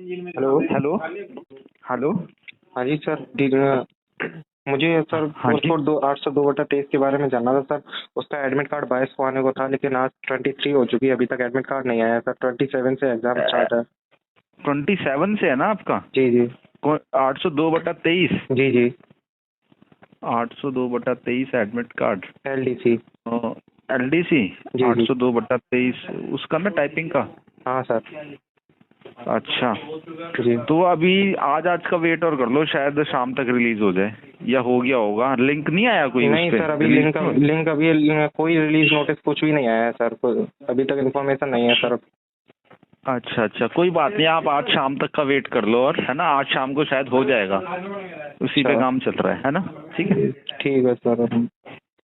Hello. Hello hello. हाँ जी sir, मुझे sir हाँ जी। पासपोर्ट 802/23 के बारे में जानना था सर। उसका एडमिट कार्ड 22 को आने को था, लेकिन आज 23 हो चुकी है, अभी तक एडमिट कार्ड नहीं आया सर। 27 से एग्जाम स्टार्ट है। 27 से है ना आपका? जी जी 802/23। जी जी 802/23 एडमिट कार्ड। LDC। LDC जी जी 802/23 उसका ना टाइपिंग का। हाँ सर। अच्छा, जी तो अभी आज का वेट और कर लो, शायद शाम तक रिलीज हो जाए, या हो गया होगा। लिंक नहीं आया कोई नहीं उस पे? सर, अभी रिलीज लिंक अभी कोई रिलीज नोटिस कुछ भी नहीं आया है सर। अभी तक इन्फॉर्मेशन नहीं है सर। अच्छा अच्छा, कोई बात नहीं, आप आज शाम तक का वेट कर लो, और है ना, आज शाम को शायद हो जाएगा। उसी पे अच्छा, काम चल रहा है ना? ठीक है। ठीक है सर।